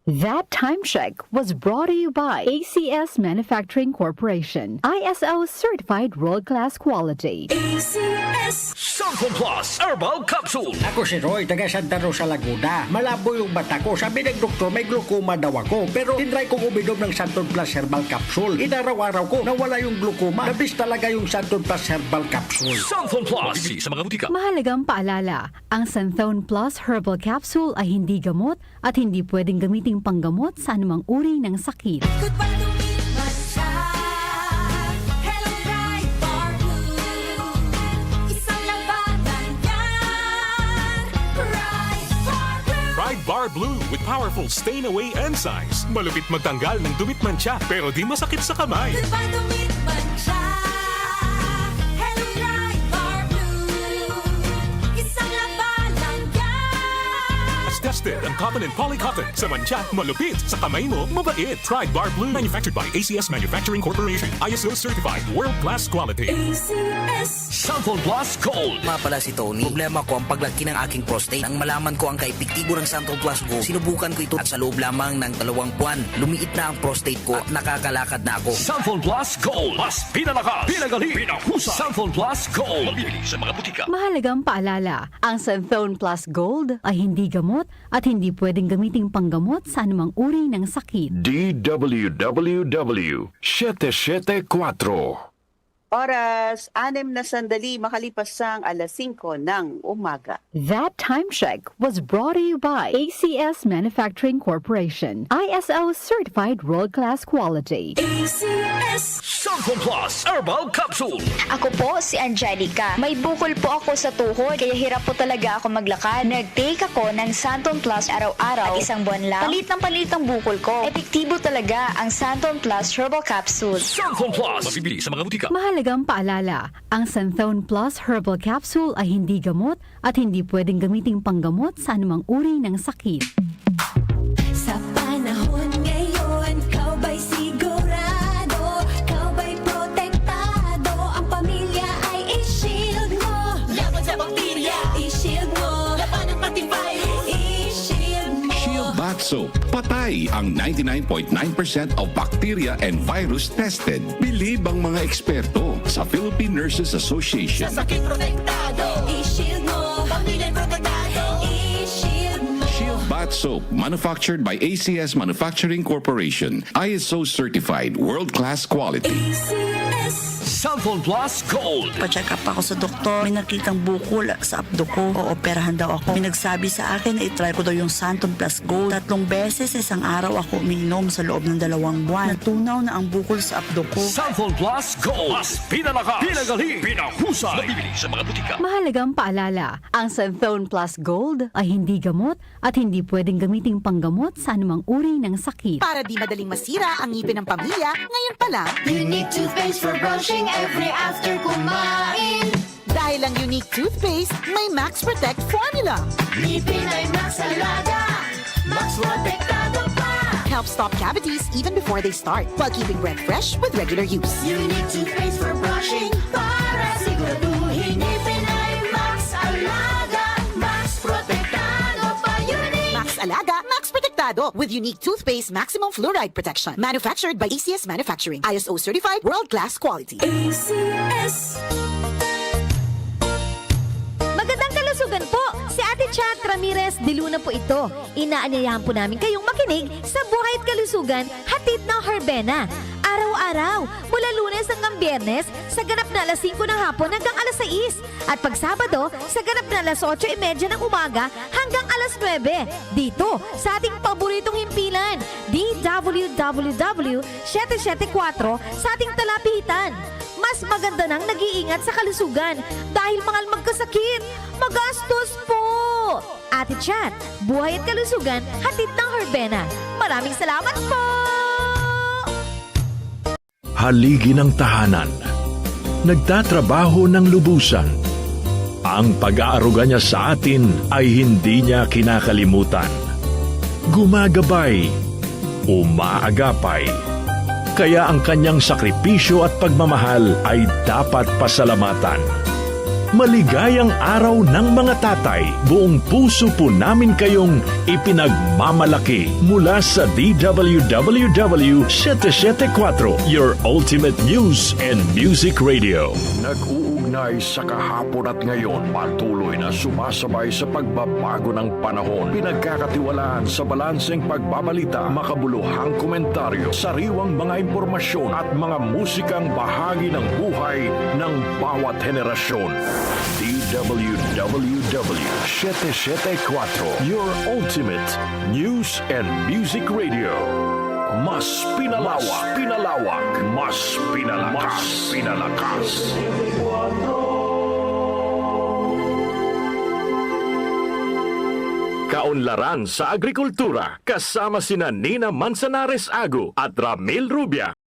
That time check was brought to you by ACS Manufacturing Corporation, ISO certified world-class quality. Sample Plus Herbal Capsule. Ako si Roy, taga Santa Rosa, Laguna. Malabo yung mata ko. Sabi ng doktor, may glaucoma daw ako. Pero tinry kong uminom ng Santon Plus Herbal Capsule. Inaraw-araw ko, nawala yung glaucoma. Nabis talaga yung Santon Plus Herbal Capsule. Sample Plus. Mabibili sa mga butika. Mahalagang paalala, ang Santhone Plus Herbal Capsule ay hindi gamot at hindi pwedeng gamiting panggamot sa anumang uri ng sakit. Pride Bar Blue with powerful stain-away enzymes. Malupit magtanggal ng dumit mancha pero di masakit sa kamay. Tested ang cotton and polycotton. Sa mancha, malupit. Sa kamay mo, mabait. Pride Bar Blue. Manufactured by ACS Manufacturing Corporation. ISO certified. World-class quality. Sample Plus Gold. Nga pala si Tony. Problema ko ang paglaki ng aking prostate. Ang malaman ko ang kaepektibo ng Sample Plus Gold. Sinubukan ko ito at sa loob lamang ng 2 buwan, lumiit na ang prostate ko at nakakalakad na ako. Sample Plus Gold. Mas pinalakas, pinagaling, pinahusay. Sample Plus Gold. Mabibili sa mga butika. Mahalagang paalala, ang Santhone Plus Gold ay hindi gamot at hindi pwedeng gamiting panggamot sa anumang uri ng sakit. DWWW 774. Oras, 6 makalipas sang 5:00 ng umaga. That time check was brought to you by ACS Manufacturing Corporation, ISO certified world-class quality. Sample Plus Herbal Capsule. Ako po si Angelica. May bukol po ako sa tuhod, kaya hirap po talaga ako maglakad. Nag-take ako ng Santon Plus araw-araw at 1 buwan lang. Palit ang bukol ko. Epektibo talaga ang Santon Plus Herbal Capsule. Sample Plus. Mabibili sa mga butika. Mahalagang paalala, ang Santhone Plus Herbal Capsule ay hindi gamot at hindi pwedeng gamiting panggamot sa anumang uri ng sakit. Sa panahon ngayon, kau ba'y sigurado? Kau ba'y protektado? Ang pamilya ay i-shield mo. Laban sa bakterya, i-shield mo. Laban ng pati virus, i-shield mo. Shield Bath Soap. Patay ang 99.9% of bacteria and virus tested. Believe ang mga eksperto sa Philippine Nurses Association. Sa sakit protektado, i-shield mo. Pamilya protektado, i-shield mo. Shield Bath Soap, manufactured by ACS Manufacturing Corporation. ISO certified, world-class quality. Sample Plus Gold. Pa-check up ako sa doktor. May nakitang bukol sa abdo ko. Ooperahan daw ako. May nagsabi sa akin na itry ko daw yung Santon Plus Gold. 3 beses sa isang araw ako umiinom sa loob ng 2 buwan. Natunaw na ang bukol sa abdo ko. Sample Plus Gold. Mas pinalakas, pinagaling, pinahusay. Mabibili sa mga butika. Mahalagang paalala, ang Santhone Plus Gold ay hindi gamot at hindi pwedeng gamiting panggamot sa anumang uri ng sakit. Para di madaling masira ang ngipin ng pamilya, ngayon pa lang, Unique toothpaste for brushing every after kumain. dahil ang unique toothpaste may Max Protect formula. Ngipin ay Max Alaga, Max Protektado pa. Helps stop cavities even before they start while keeping breath fresh with regular use. Unique toothpaste for brushing para siguraduhin ngipin ay Max Alaga, Max Protektado pa. Unique Max Alaga, Max Protectado with unique toothpaste maximum fluoride protection. Manufactured by ACS Manufacturing. ISO certified world-class quality. Magandang kalusugan po! Si Ate Chat Ramirez de Luna po ito. Inaanyayahan po namin kayong makinig sa Buhay at Kalusugan, hatid ng Herbena. Araw-araw, mula Lunes hanggang Biyernes, sa ganap na 5:00 ng hapon hanggang 6:00. At pag Sabado, sa ganap na 8:30 ng umaga hanggang 9:00. Dito, sa ating paboritong himpilan, DWWW 774 sa ating talapitan. Mas maganda nang nag-iingat sa kalusugan dahil mahal magkasakit. Magastos po! Ate Chat, Buhay at Kalusugan, hatid ng Herbena. Maraming salamat po! Haligi ng tahanan. Nagtatrabaho ng lubusan. Ang pag-aaruga niya sa atin ay hindi niya kinakalimutan. Gumagabay, umaagapay. Kaya ang kanyang sakripisyo at pagmamahal ay dapat pasalamatan. Maligayang araw ng mga tatay. Buong puso po namin kayong ipinagmamalaki mula sa DWWW 774, your ultimate news and music radio. Nag-uugnay sa kahapon at ngayon, patuloy na sumasabay sa pagbabago ng panahon. Pinagkakatiwalaan sa balanseng pagbabalita, makabuluhang komentaryo, sariwang mga impormasyon at mga musikang bahagi ng buhay ng bawat henerasyon. DWWW 774, your ultimate news and music radio. Mas pinalawak, mas pinalakas. Kaunlaran sa agrikultura kasama sina Nina Manzanares Agu at Ramil Rubia.